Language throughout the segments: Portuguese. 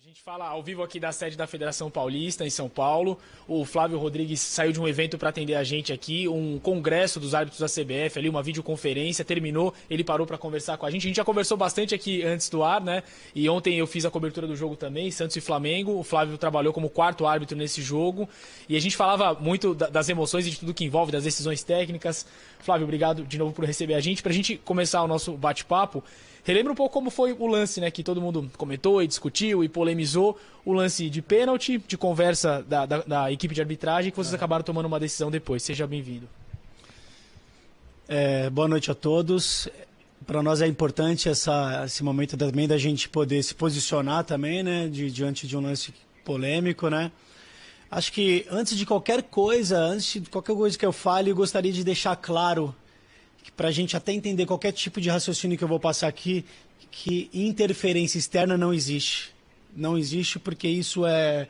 A gente fala ao vivo aqui da sede da Federação Paulista, em São Paulo. O Flávio Rodrigues saiu de um evento para atender a gente aqui, um congresso dos árbitros da CBF, ali uma videoconferência, terminou, ele parou para conversar com a gente. A gente já conversou bastante aqui antes do ar, né? E ontem eu fiz a cobertura do jogo também, Santos e Flamengo. O Flávio trabalhou como quarto árbitro nesse jogo. E a gente falava muito das emoções e de tudo que envolve, das decisões técnicas. Flávio, obrigado de novo por receber a gente. Para a gente começar o nosso bate-papo, relembra um pouco como foi o lance, né, que todo mundo comentou e discutiu e polemizou, o lance de pênalti, de conversa da equipe de arbitragem, que vocês acabaram tomando uma decisão depois. Seja bem-vindo. Boa noite a todos. Para nós é importante esse momento também da gente poder se posicionar também, né, diante de um lance polêmico, né. Acho que antes de qualquer coisa que eu fale, eu gostaria de deixar claro, para a gente até entender qualquer tipo de raciocínio que eu vou passar aqui, que interferência externa não existe. Não existe porque isso é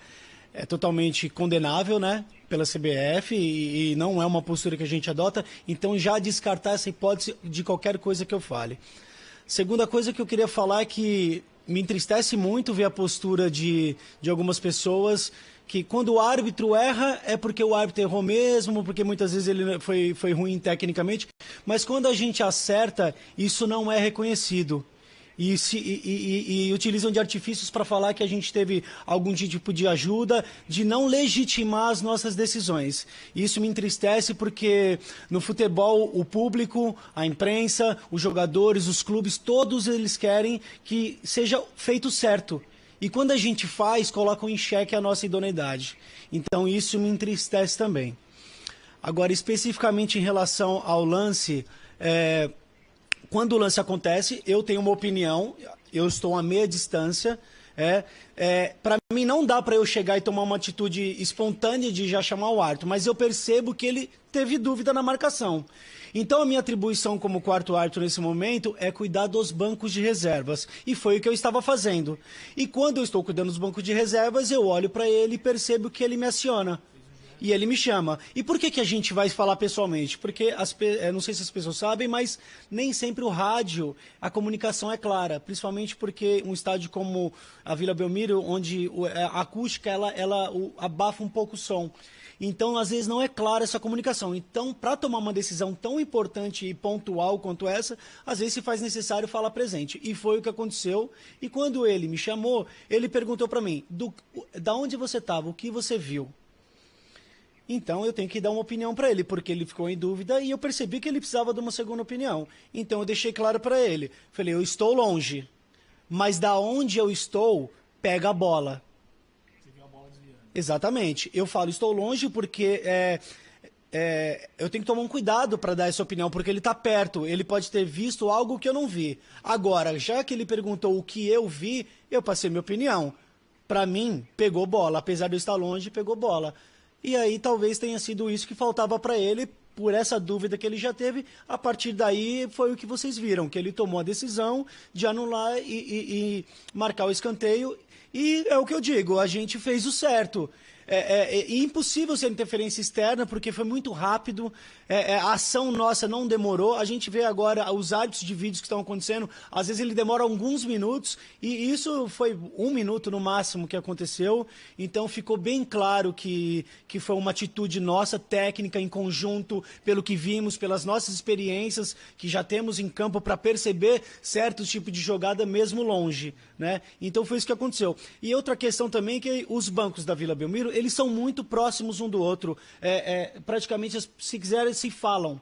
totalmente condenável, né, pela CBF e não é uma postura que a gente adota. Então já descartar essa hipótese de qualquer coisa que eu fale. Segunda coisa que eu queria falar é que me entristece muito ver a postura de algumas pessoas que quando o árbitro erra é porque o árbitro errou mesmo, porque muitas vezes ele foi ruim tecnicamente, mas quando a gente acerta, isso não é reconhecido. E utilizam de artifícios para falar que a gente teve algum tipo de ajuda, de não legitimar as nossas decisões. Isso me entristece porque no futebol o público, a imprensa, os jogadores, os clubes, todos eles querem que seja feito certo. E quando a gente faz, colocam em xeque a nossa idoneidade. Então isso me entristece também. Agora, especificamente em relação ao lance, quando o lance acontece, eu tenho uma opinião, eu estou a meia distância. Para mim não dá para eu chegar e tomar uma atitude espontânea de já chamar o árbitro, mas eu percebo que ele teve dúvida na marcação. Então a minha atribuição como quarto árbitro nesse momento é cuidar dos bancos de reservas. E foi o que eu estava fazendo. E quando eu estou cuidando dos bancos de reservas, eu olho para ele e percebo que ele me aciona. E ele me chama. E por que a gente vai falar pessoalmente? Porque, não sei se as pessoas sabem, mas nem sempre o rádio, a comunicação é clara. Principalmente porque um estádio como a Vila Belmiro, onde a acústica ela abafa um pouco o som. Então, às vezes, não é clara essa comunicação. Então, para tomar uma decisão tão importante e pontual quanto essa, às vezes se faz necessário falar presente. E foi o que aconteceu. E quando ele me chamou, ele perguntou para mim, da onde você estava, o que você viu? Então eu tenho que dar uma opinião para ele, porque ele ficou em dúvida e eu percebi que ele precisava de uma segunda opinião. Então eu deixei claro para ele. Falei, eu estou longe, mas da onde eu estou, pega a bola. Você viu a bola desviando. Exatamente. Eu falo, estou longe porque eu tenho que tomar um cuidado para dar essa opinião, porque ele está perto, ele pode ter visto algo que eu não vi. Agora, já que ele perguntou o que eu vi, eu passei minha opinião. Para mim, pegou bola. Apesar de eu estar longe, pegou bola. E aí talvez tenha sido isso que faltava para ele, por essa dúvida que ele já teve. A partir daí foi o que vocês viram, que ele tomou a decisão de anular e marcar o escanteio. E é o que eu digo, a gente fez o certo. É impossível ser interferência externa, porque foi muito rápido, a ação nossa não demorou. A gente vê agora os árbitros de vídeos que estão acontecendo, às vezes ele demora alguns minutos, e isso foi 1 minuto no máximo que aconteceu. Então ficou bem claro que foi uma atitude nossa, técnica, em conjunto, pelo que vimos, pelas nossas experiências que já temos em campo para perceber certos tipos de jogada mesmo longe, né? Então foi isso que aconteceu. E outra questão também é que os bancos da Vila Belmiro, eles são muito próximos um do outro, praticamente, se quiserem, se falam,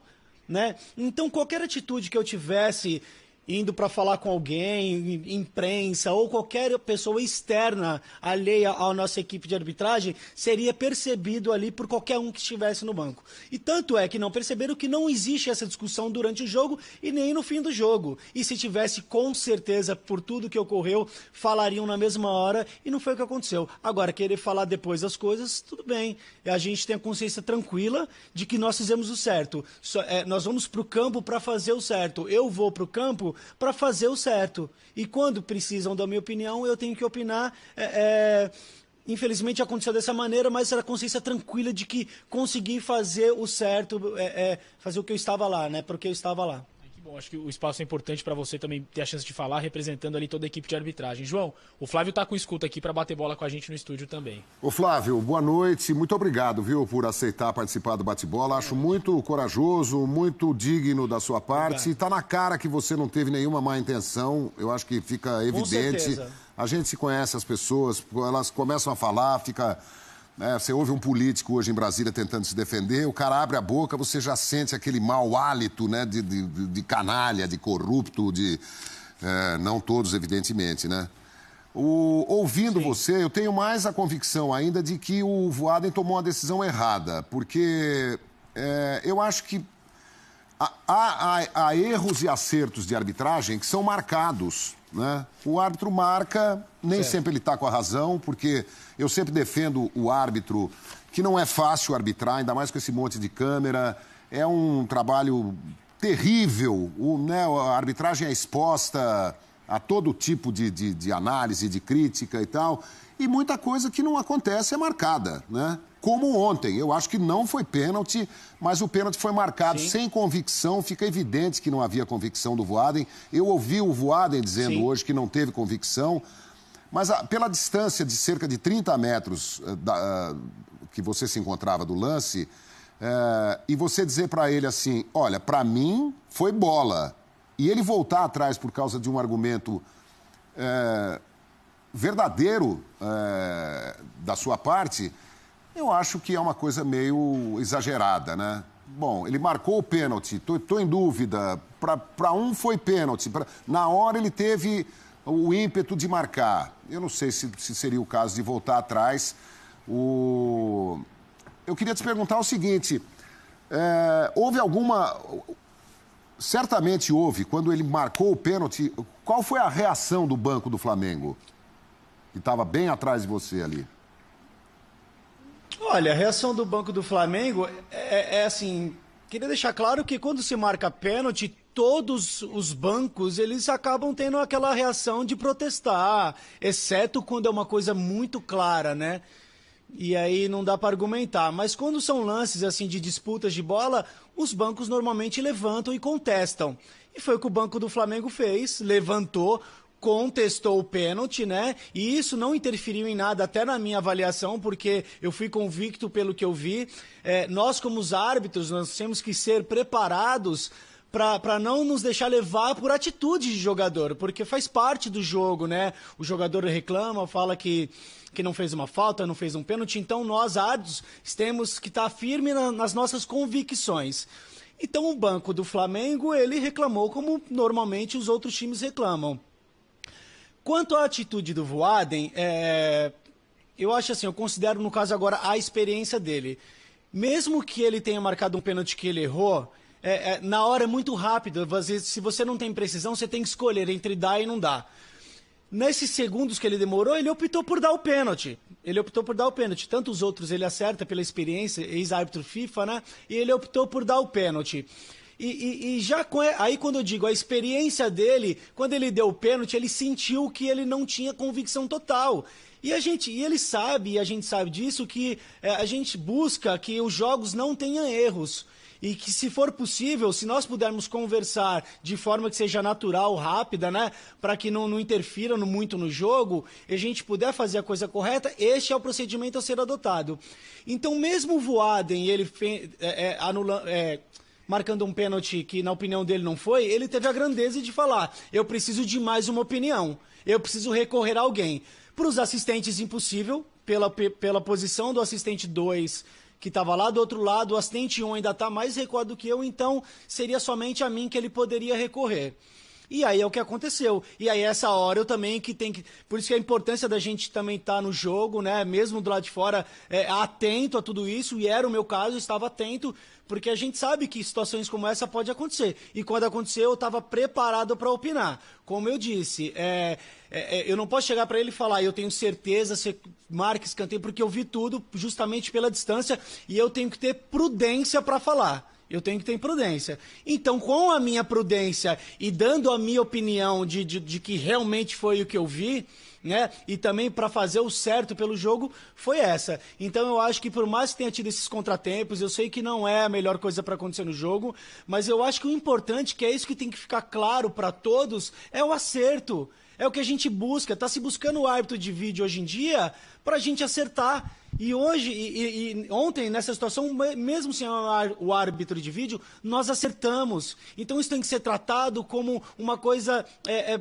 né? Então, qualquer atitude que eu tivesse indo para falar com alguém, imprensa ou qualquer pessoa externa alheia à nossa equipe de arbitragem, seria percebido ali por qualquer um que estivesse no banco. E tanto é que não perceberam que não existe essa discussão durante o jogo e nem no fim do jogo. E se tivesse, com certeza, por tudo que ocorreu, falariam na mesma hora e não foi o que aconteceu. Agora, querer falar depois das coisas, tudo bem. A gente tem a consciência tranquila de que nós fizemos o certo. Nós vamos para o campo para fazer o certo. Eu vou para o campo para fazer o certo. E quando precisam da minha opinião, eu tenho que opinar. Infelizmente aconteceu dessa maneira, mas era a consciência tranquila de que consegui fazer o certo, fazer o que eu estava lá, né? Porque eu estava lá. Bom, acho que o espaço é importante para você também ter a chance de falar, representando ali toda a equipe de arbitragem. João, o Flávio está com escuta aqui para bater bola com a gente no estúdio também. Ô Flávio, boa noite. Muito obrigado, viu, por aceitar participar do bate-bola. Acho muito corajoso, muito digno da sua parte. Está na cara que você não teve nenhuma má intenção. Eu acho que fica evidente. A gente se conhece as pessoas, elas começam a falar, fica... você ouve um político hoje em Brasília tentando se defender, o cara abre a boca, você já sente aquele mau hálito, né, de canalha, de corrupto, não todos, evidentemente, né? Ouvindo você, eu tenho mais a convicção ainda de que o Voaden tomou uma decisão errada, porque eu acho que há erros e acertos de arbitragem que são marcados, né? O árbitro marca, nem sempre ele está com a razão, porque eu sempre defendo o árbitro, que não é fácil arbitrar, ainda mais com esse monte de câmera, é um trabalho terrível, a arbitragem é exposta a todo tipo de análise, de crítica e tal, e muita coisa que não acontece é marcada, né? Como ontem, eu acho que não foi pênalti, mas o pênalti foi marcado sem convicção, fica evidente que não havia convicção do Voaden. Eu ouvi o Voaden dizendo hoje que não teve convicção, mas pela distância de cerca de 30 metros que você se encontrava do lance, e você dizer para ele assim, olha, para mim foi bola, e ele voltar atrás por causa de um argumento verdadeiro da sua parte... Eu acho que é uma coisa meio exagerada, né? Bom, ele marcou o pênalti, tô em dúvida. Para um foi pênalti. Na hora ele teve o ímpeto de marcar. Eu não sei se seria o caso de voltar atrás. Eu queria te perguntar o seguinte. Houve alguma... Certamente houve, quando ele marcou o pênalti, qual foi a reação do banco do Flamengo? Que estava bem atrás de você ali. Olha, a reação do Banco do Flamengo é assim, queria deixar claro que quando se marca pênalti, todos os bancos, eles acabam tendo aquela reação de protestar, exceto quando é uma coisa muito clara, né? E aí não dá para argumentar. Mas quando são lances assim de disputas de bola, os bancos normalmente levantam e contestam. E foi o que o Banco do Flamengo fez, levantou, contestou o pênalti, né? E isso não interferiu em nada, até na minha avaliação, porque eu fui convicto pelo que eu vi. Nós, como os árbitros, nós temos que ser preparados para não nos deixar levar por atitude de jogador, porque faz parte do jogo, né? O jogador reclama, fala que não fez uma falta, não fez um pênalti, então nós, árbitros, temos que estar firmes nas nossas convicções. Então o Banco do Flamengo, ele reclamou como normalmente os outros times reclamam. Quanto à atitude do Voaden, eu acho assim, eu considero no caso agora a experiência dele. Mesmo que ele tenha marcado um pênalti que ele errou, na hora é muito rápido. Às vezes, se você não tem precisão, você tem que escolher entre dar e não dar. Nesses segundos que ele demorou, ele optou por dar o pênalti. Tanto os outros ele acerta pela experiência, ex-árbitro FIFA, né? E ele optou por dar o pênalti. E já aí quando eu digo a experiência dele, quando ele deu o pênalti, ele sentiu que ele não tinha convicção total. E ele sabe, e a gente sabe disso, que a gente busca que os jogos não tenham erros. E que, se for possível, se nós pudermos conversar de forma que seja natural, rápida, né, para que não interfira muito no jogo, e a gente puder fazer a coisa correta, este é o procedimento a ser adotado. Então, mesmo o Voaden, ele marcando um pênalti que, na opinião dele, não foi, ele teve a grandeza de falar, eu preciso de mais uma opinião, eu preciso recorrer a alguém. Para os assistentes, impossível, pela posição do assistente 2, que estava lá do outro lado, o assistente 1 ainda está mais recuado do que eu, então seria somente a mim que ele poderia recorrer. E aí é o que aconteceu. E aí essa hora eu também por isso que a importância da gente também estar no jogo, né? Mesmo do lado de fora, atento a tudo isso, e era o meu caso, eu estava atento, porque a gente sabe que situações como essa pode acontecer. E quando aconteceu, eu estava preparado para opinar. Como eu disse, eu não posso chegar para ele e falar, eu tenho certeza, você marca escanteio, porque eu vi tudo justamente pela distância, e eu tenho que ter prudência para falar. Eu tenho que ter prudência. Então, com a minha prudência e dando a minha opinião de que realmente foi o que eu vi, né? E também para fazer o certo pelo jogo foi essa. Então eu acho que por mais que tenha tido esses contratempos, eu sei que não é a melhor coisa para acontecer no jogo, mas eu acho que o importante, que é isso que tem que ficar claro para todos, é o acerto. É o que a gente busca. Tá se buscando o árbitro de vídeo hoje em dia para a gente acertar. E hoje, e ontem, nessa situação, mesmo sem o árbitro de vídeo, nós acertamos. Então isso tem que ser tratado como uma coisa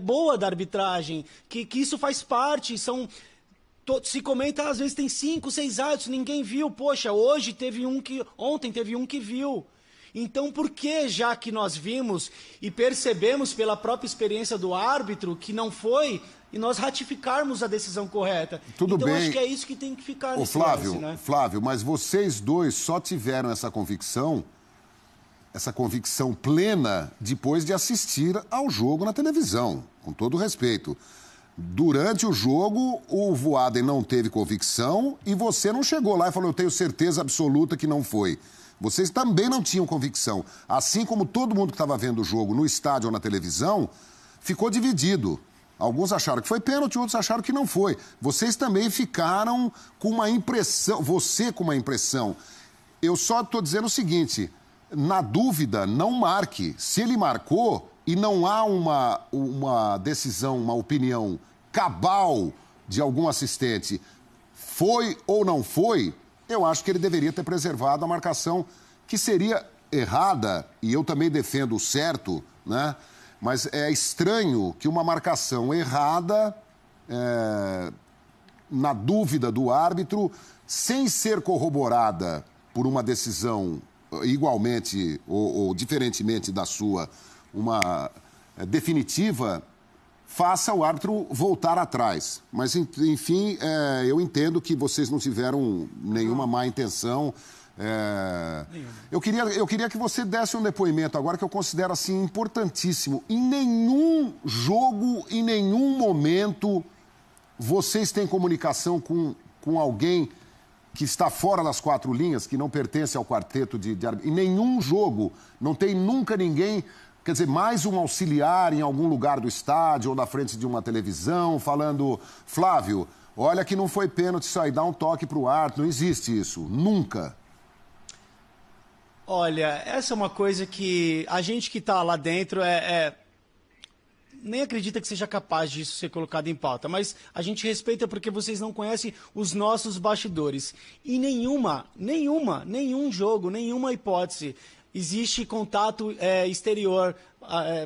boa da arbitragem, que isso faz parte, se comenta, às vezes tem 5, 6 árbitros, ninguém viu. Poxa, ontem teve um que viu. Então, por que, já que nós vimos e percebemos pela própria experiência do árbitro que não foi, e nós ratificarmos a decisão correta? Tudo então, bem. acho que é isso que tem que ficar nesse Flávio, lance, né? Flávio, mas vocês dois só tiveram essa convicção plena depois de assistir ao jogo na televisão, com todo respeito. Durante o jogo, o Voaden não teve convicção e você não chegou lá e falou, eu tenho certeza absoluta que não foi. Vocês também não tinham convicção. Assim como todo mundo que estava vendo o jogo no estádio ou na televisão, ficou dividido. Alguns acharam que foi pênalti, outros acharam que não foi. Vocês também ficaram com uma impressão, você com uma impressão. Eu só estou dizendo o seguinte, na dúvida, não marque. Se ele marcou e não há uma decisão, uma opinião cabal de algum assistente, foi ou não foi, eu acho que ele deveria ter preservado a marcação, que seria errada, e eu também defendo o certo, né? Mas é estranho que uma marcação errada, na dúvida do árbitro, sem ser corroborada por uma decisão igualmente ou diferentemente da sua, uma definitiva, faça o árbitro voltar atrás. Mas, enfim, eu entendo que vocês não tiveram nenhuma má intenção. Eu queria que você desse um depoimento agora que eu considero assim importantíssimo. Em nenhum jogo, em nenhum momento, vocês têm comunicação com alguém que está fora das 4 linhas, que não pertence ao quarteto de árbitros. Em nenhum jogo, não tem nunca ninguém... Quer dizer, mais um auxiliar em algum lugar do estádio ou na frente de uma televisão, falando, Flávio, olha que não foi pênalti isso aí, dá um toque para o árbitro. Não existe isso, nunca. Olha, essa é uma coisa que a gente que está lá dentro nem acredita que seja capaz disso ser colocado em pauta, mas a gente respeita porque vocês não conhecem os nossos bastidores. E nenhum jogo, nenhuma hipótese existe contato exterior,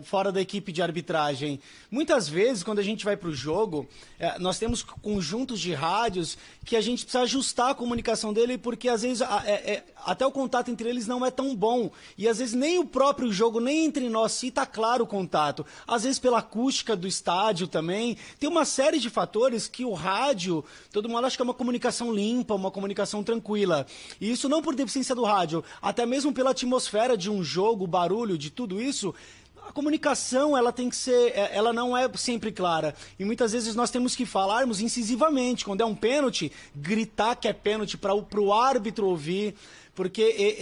fora da equipe de arbitragem. Muitas vezes, quando a gente vai para o jogo, nós temos conjuntos de rádios que a gente precisa ajustar a comunicação dele, porque às vezes até o contato entre eles não é tão bom. E às vezes nem o próprio jogo, nem entre nós, se está claro o contato. Às vezes pela acústica do estádio também. Tem uma série de fatores que o rádio, todo mundo acha que é uma comunicação limpa, uma comunicação tranquila. E isso não por deficiência do rádio, até mesmo pela atmosfera de um jogo, barulho, de tudo isso. A comunicação, ela tem que ser, ela não é sempre clara. E muitas vezes nós temos que falarmos incisivamente. Quando é um pênalti, gritar que é pênalti para o árbitro ouvir. Porque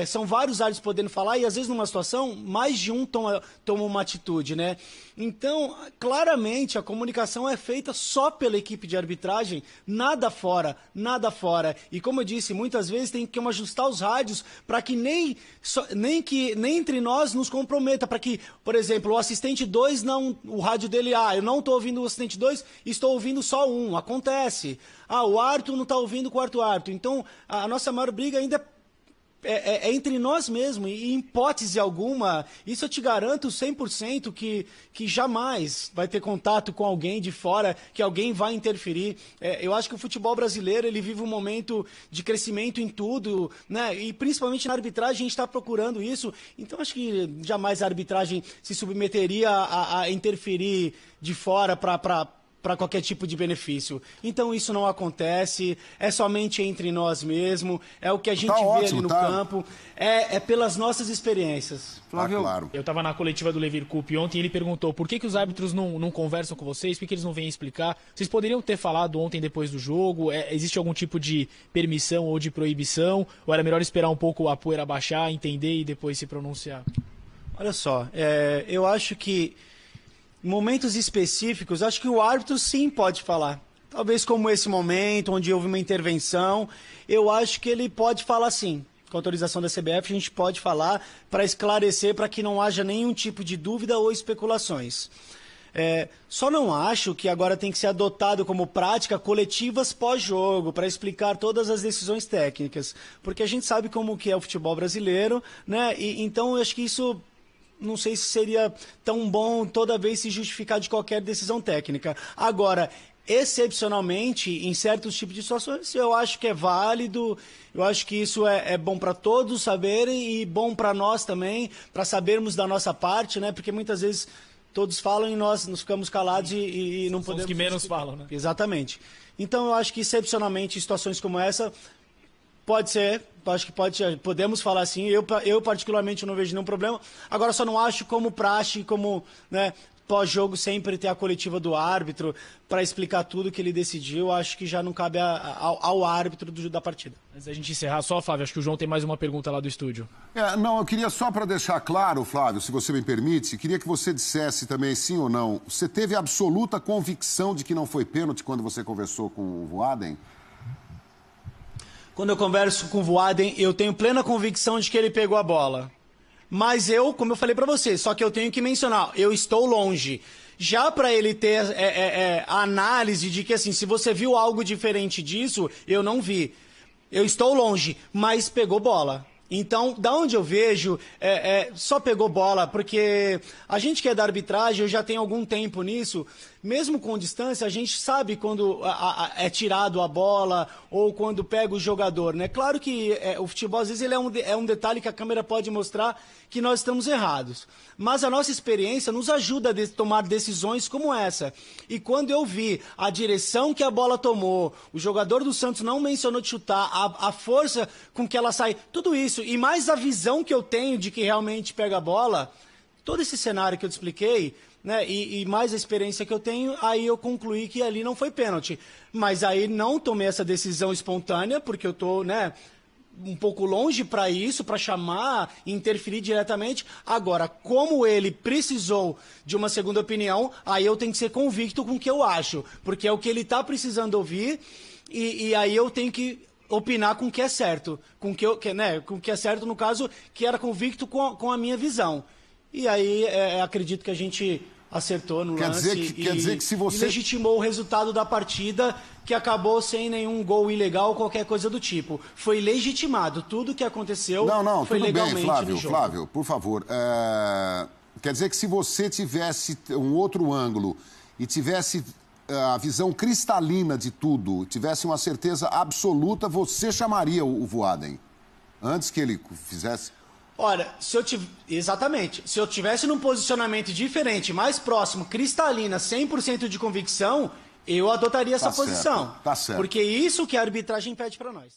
são vários árbitros podendo falar e às vezes numa situação, mais de um toma uma atitude, né? Então, claramente, a comunicação é feita só pela equipe de arbitragem, nada fora, nada fora. E como eu disse, muitas vezes tem que ajustar os rádios para que nem entre nós nos comprometa, para que, por exemplo, o assistente 2, o rádio dele, eu não estou ouvindo o assistente 2, estou ouvindo só um, acontece. O árbitro não está ouvindo o quarto árbitro. Então, a nossa maior briga ainda é entre nós mesmos, e em hipótese alguma, isso eu te garanto 100% que jamais vai ter contato com alguém de fora, que alguém vai interferir. Eu acho que o futebol brasileiro, ele vive um momento de crescimento em tudo, né? E principalmente na arbitragem a gente está procurando isso, então acho que jamais a arbitragem se submeteria a interferir de fora para qualquer tipo de benefício. Então isso não acontece, é somente entre nós mesmos, é o que a gente vê ali no campo, é pelas nossas experiências. Flávio, claro. Eu estava na coletiva do Levir Coupe ontem e ele perguntou por que os árbitros não conversam com vocês, por que eles não vêm explicar. Vocês poderiam ter falado ontem depois do jogo, existe algum tipo de permissão ou de proibição, ou era melhor esperar um pouco a poeira baixar, entender e depois se pronunciar? Olha só, eu acho que Em momentos específicos, acho que o árbitro sim pode falar. Talvez como esse momento, onde houve uma intervenção, eu acho que ele pode falar sim. Com autorização da CBF, a gente pode falar para esclarecer, para que não haja nenhum tipo de dúvida ou especulações. Só não acho que agora tem que ser adotado como prática coletivas pós-jogo, para explicar todas as decisões técnicas. Porque a gente sabe como que é o futebol brasileiro, né? Então eu acho que isso... Não sei se seria tão bom toda vez se justificar de qualquer decisão técnica. Agora, excepcionalmente, em certos tipos de situações, eu acho que é válido, eu acho que isso é bom para todos saberem e bom para nós também, para sabermos da nossa parte, né? Porque muitas vezes todos falam e nós nos ficamos calados e não podemos... Os que menos falam, né? Exatamente. Então, eu acho que excepcionalmente, em situações como essa... Pode ser, acho que podemos falar assim, eu particularmente não vejo nenhum problema, agora só não acho como praxe, como, né, pós-jogo sempre ter a coletiva do árbitro para explicar tudo que ele decidiu, acho que já não cabe ao árbitro da partida. Antes da gente encerrar só, Flávio, acho que o João tem mais uma pergunta lá do estúdio. Não, eu queria só para deixar claro, Flávio, se você me permite, queria que você dissesse também sim ou não, você teve absoluta convicção de que não foi pênalti quando você conversou com o Voaden? Quando eu converso com o Voaden, eu tenho plena convicção de que ele pegou a bola. Mas eu, como eu falei pra você, só que eu tenho que mencionar, eu estou longe. Já para ele ter a análise de que, assim, se você viu algo diferente disso, eu não vi. Eu estou longe, mas pegou bola. Então, da onde eu vejo, só pegou bola, porque a gente que é da arbitragem, eu já tenho algum tempo nisso, mesmo com distância, a gente sabe quando é tirado a bola ou quando pega o jogador, né? Claro que o futebol, às vezes, ele é um detalhe que a câmera pode mostrar que nós estamos errados. Mas a nossa experiência nos ajuda a tomar decisões como essa. E quando eu vi a direção que a bola tomou, o jogador do Santos não mencionou de chutar, a força com que ela sai, tudo isso, e mais a visão que eu tenho de que realmente pega a bola, todo esse cenário que eu te expliquei, né, e mais a experiência que eu tenho, aí eu concluí que ali não foi pênalti. Mas aí não tomei essa decisão espontânea, porque eu tô, né, um pouco longe para isso, para chamar, interferir diretamente. Agora, como ele precisou de uma segunda opinião, aí eu tenho que ser convicto com o que eu acho, porque é o que ele está precisando ouvir, e aí eu tenho que opinar com o que é certo, com o que é certo, no caso, que era convicto com a minha visão. E aí, acredito que a gente acertou no lance quer dizer que se você... e legitimou o resultado da partida, que acabou sem nenhum gol ilegal ou qualquer coisa do tipo. Foi legitimado. Tudo que aconteceu foi tudo legalmente bem, Flávio, no jogo. Flávio, por favor. Quer dizer que se você tivesse um outro ângulo e tivesse a visão cristalina de tudo, tivesse uma certeza absoluta, você chamaria o Voaden antes que ele fizesse... Olha, exatamente. Se eu tivesse num posicionamento diferente, mais próximo, cristalina, 100% de convicção, eu adotaria essa posição. Tá certo. Porque isso que a arbitragem pede para nós.